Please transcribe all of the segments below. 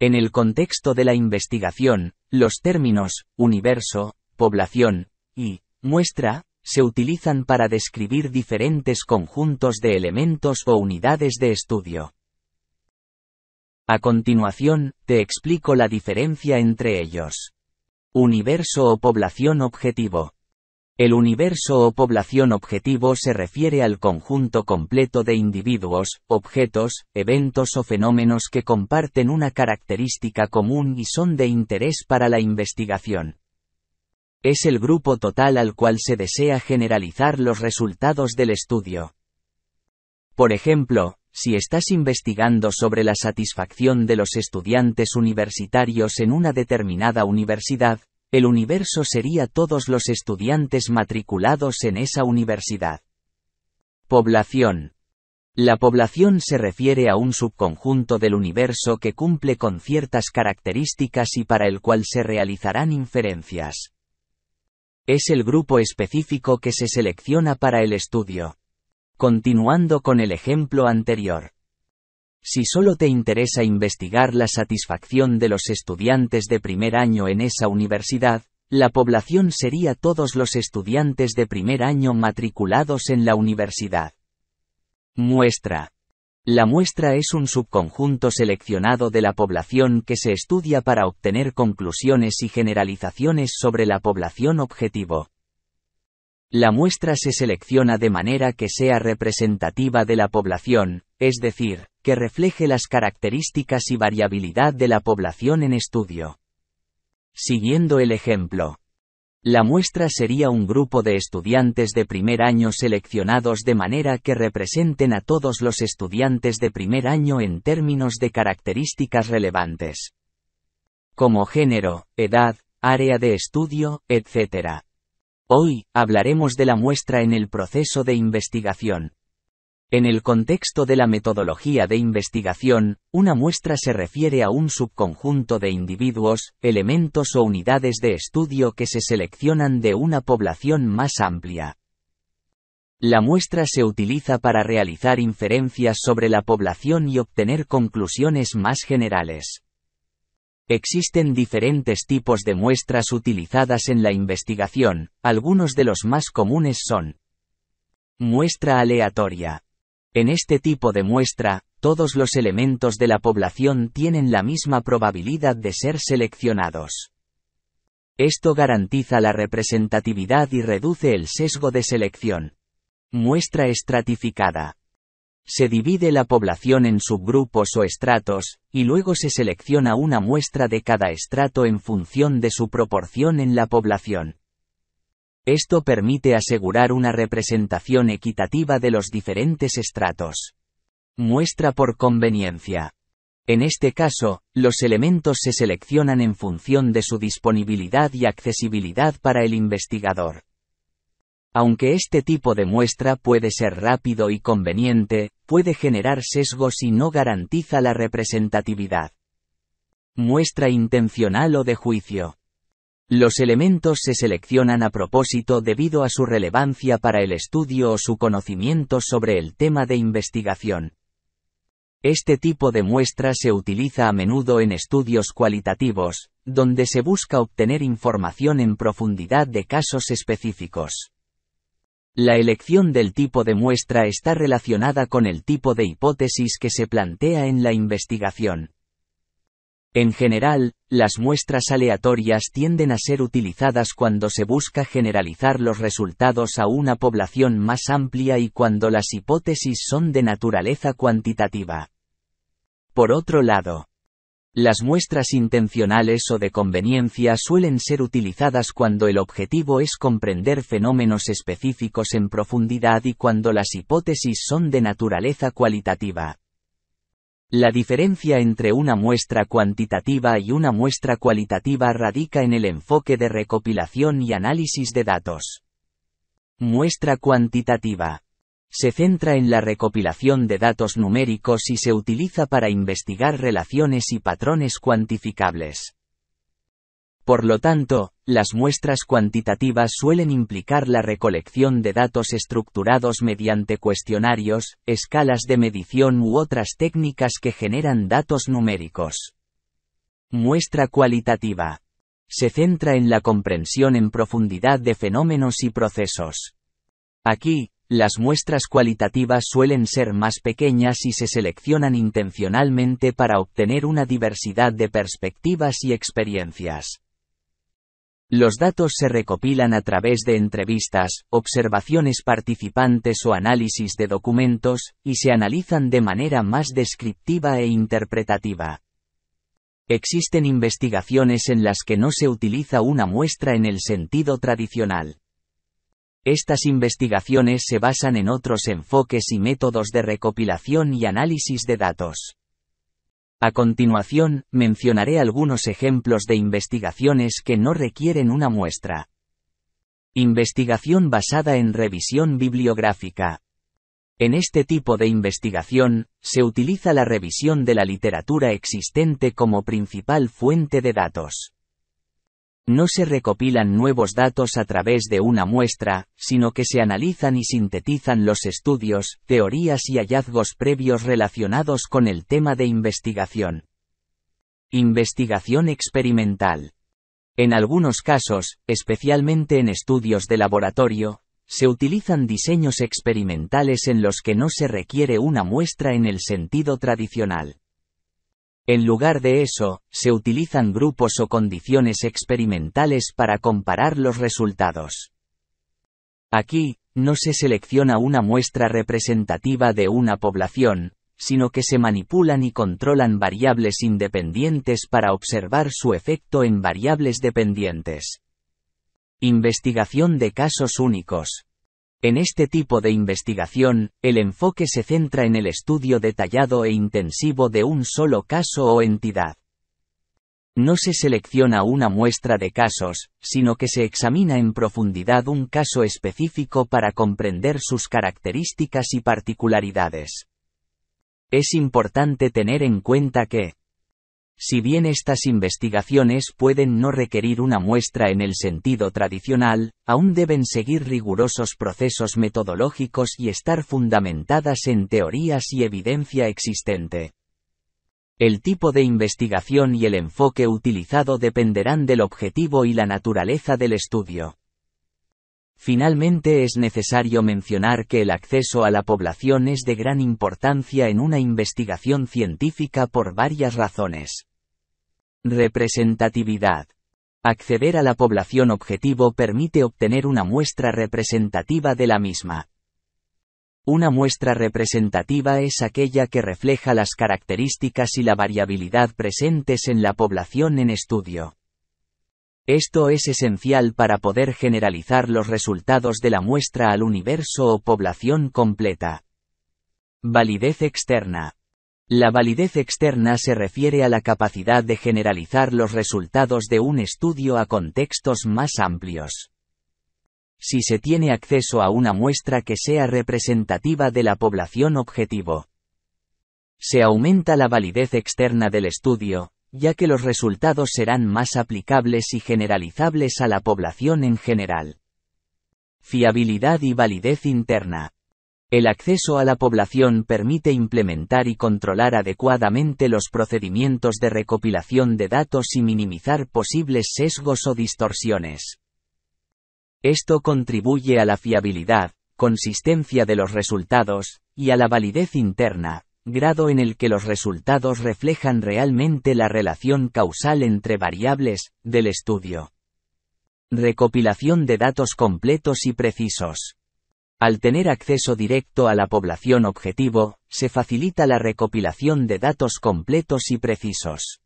En el contexto de la investigación, los términos universo, población y muestra se utilizan para describir diferentes conjuntos de elementos o unidades de estudio. A continuación, te explico la diferencia entre ellos. Universo o población objetivo. El universo o población objetivo se refiere al conjunto completo de individuos, objetos, eventos o fenómenos que comparten una característica común y son de interés para la investigación. Es el grupo total al cual se desea generalizar los resultados del estudio. Por ejemplo, si estás investigando sobre la satisfacción de los estudiantes universitarios en una determinada universidad, el universo sería todos los estudiantes matriculados en esa universidad. Población. La población se refiere a un subconjunto del universo que cumple con ciertas características y para el cual se realizarán inferencias. Es el grupo específico que se selecciona para el estudio. Continuando con el ejemplo anterior. Si solo te interesa investigar la satisfacción de los estudiantes de primer año en esa universidad, la población sería todos los estudiantes de primer año matriculados en la universidad. Muestra. La muestra es un subconjunto seleccionado de la población que se estudia para obtener conclusiones y generalizaciones sobre la población objetivo. La muestra se selecciona de manera que sea representativa de la población, es decir, que refleje las características y variabilidad de la población en estudio. Siguiendo el ejemplo. La muestra sería un grupo de estudiantes de primer año seleccionados de manera que representen a todos los estudiantes de primer año en términos de características relevantes, como género, edad, área de estudio, etc. Hoy, hablaremos de la muestra en el proceso de investigación. En el contexto de la metodología de investigación, una muestra se refiere a un subconjunto de individuos, elementos o unidades de estudio que se seleccionan de una población más amplia. La muestra se utiliza para realizar inferencias sobre la población y obtener conclusiones más generales. Existen diferentes tipos de muestras utilizadas en la investigación, algunos de los más comunes son: muestra aleatoria. En este tipo de muestra, todos los elementos de la población tienen la misma probabilidad de ser seleccionados. Esto garantiza la representatividad y reduce el sesgo de selección. Muestra estratificada. Se divide la población en subgrupos o estratos, y luego se selecciona una muestra de cada estrato en función de su proporción en la población. Esto permite asegurar una representación equitativa de los diferentes estratos. Muestra por conveniencia. En este caso, los elementos se seleccionan en función de su disponibilidad y accesibilidad para el investigador. Aunque este tipo de muestra puede ser rápido y conveniente, puede generar sesgos y no garantiza la representatividad. Muestra intencional o de juicio. Los elementos se seleccionan a propósito debido a su relevancia para el estudio o su conocimiento sobre el tema de investigación. Este tipo de muestra se utiliza a menudo en estudios cualitativos, donde se busca obtener información en profundidad de casos específicos. La elección del tipo de muestra está relacionada con el tipo de hipótesis que se plantea en la investigación. En general, las muestras aleatorias tienden a ser utilizadas cuando se busca generalizar los resultados a una población más amplia y cuando las hipótesis son de naturaleza cuantitativa. Por otro lado, las muestras intencionales o de conveniencia suelen ser utilizadas cuando el objetivo es comprender fenómenos específicos en profundidad y cuando las hipótesis son de naturaleza cualitativa. La diferencia entre una muestra cuantitativa y una muestra cualitativa radica en el enfoque de recopilación y análisis de datos. Muestra cuantitativa. Se centra en la recopilación de datos numéricos y se utiliza para investigar relaciones y patrones cuantificables. Por lo tanto, las muestras cuantitativas suelen implicar la recolección de datos estructurados mediante cuestionarios, escalas de medición u otras técnicas que generan datos numéricos. Muestra cualitativa. Se centra en la comprensión en profundidad de fenómenos y procesos. Aquí, las muestras cualitativas suelen ser más pequeñas y se seleccionan intencionalmente para obtener una diversidad de perspectivas y experiencias. Los datos se recopilan a través de entrevistas, observaciones participantes o análisis de documentos, y se analizan de manera más descriptiva e interpretativa. Existen investigaciones en las que no se utiliza una muestra en el sentido tradicional. Estas investigaciones se basan en otros enfoques y métodos de recopilación y análisis de datos. A continuación, mencionaré algunos ejemplos de investigaciones que no requieren una muestra. Investigación basada en revisión bibliográfica. En este tipo de investigación, se utiliza la revisión de la literatura existente como principal fuente de datos. No se recopilan nuevos datos a través de una muestra, sino que se analizan y sintetizan los estudios, teorías y hallazgos previos relacionados con el tema de investigación. Investigación experimental. En algunos casos, especialmente en estudios de laboratorio, se utilizan diseños experimentales en los que no se requiere una muestra en el sentido tradicional. En lugar de eso, se utilizan grupos o condiciones experimentales para comparar los resultados. Aquí, no se selecciona una muestra representativa de una población, sino que se manipulan y controlan variables independientes para observar su efecto en variables dependientes. Investigación de casos únicos. En este tipo de investigación, el enfoque se centra en el estudio detallado e intensivo de un solo caso o entidad. No se selecciona una muestra de casos, sino que se examina en profundidad un caso específico para comprender sus características y particularidades. Es importante tener en cuenta que, si bien estas investigaciones pueden no requerir una muestra en el sentido tradicional, aún deben seguir rigurosos procesos metodológicos y estar fundamentadas en teorías y evidencia existente. El tipo de investigación y el enfoque utilizado dependerán del objetivo y la naturaleza del estudio. Finalmente es necesario mencionar que el acceso a la población es de gran importancia en una investigación científica por varias razones. Representatividad. Acceder a la población objetivo permite obtener una muestra representativa de la misma. Una muestra representativa es aquella que refleja las características y la variabilidad presentes en la población en estudio. Esto es esencial para poder generalizar los resultados de la muestra al universo o población completa. Validez externa. La validez externa se refiere a la capacidad de generalizar los resultados de un estudio a contextos más amplios. Si se tiene acceso a una muestra que sea representativa de la población objetivo, se aumenta la validez externa del estudio, ya que los resultados serán más aplicables y generalizables a la población en general. Fiabilidad y validez interna. El acceso a la población permite implementar y controlar adecuadamente los procedimientos de recopilación de datos y minimizar posibles sesgos o distorsiones. Esto contribuye a la fiabilidad, consistencia de los resultados, y a la validez interna, grado en el que los resultados reflejan realmente la relación causal entre variables del estudio. Recopilación de datos completos y precisos. Al tener acceso directo a la población objetivo, se facilita la recopilación de datos completos y precisos.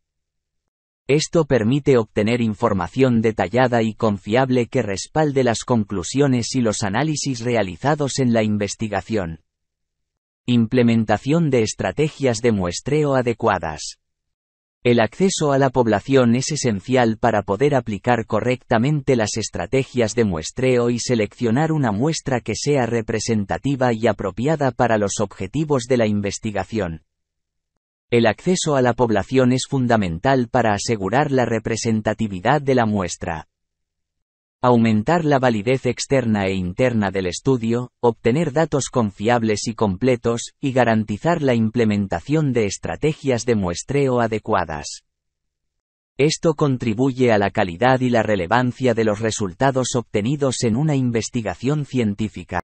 Esto permite obtener información detallada y confiable que respalde las conclusiones y los análisis realizados en la investigación. Implementación de estrategias de muestreo adecuadas. El acceso a la población es esencial para poder aplicar correctamente las estrategias de muestreo y seleccionar una muestra que sea representativa y apropiada para los objetivos de la investigación. El acceso a la población es fundamental para asegurar la representatividad de la muestra. Aumentar la validez externa e interna del estudio, obtener datos confiables y completos, y garantizar la implementación de estrategias de muestreo adecuadas. Esto contribuye a la calidad y la relevancia de los resultados obtenidos en una investigación científica.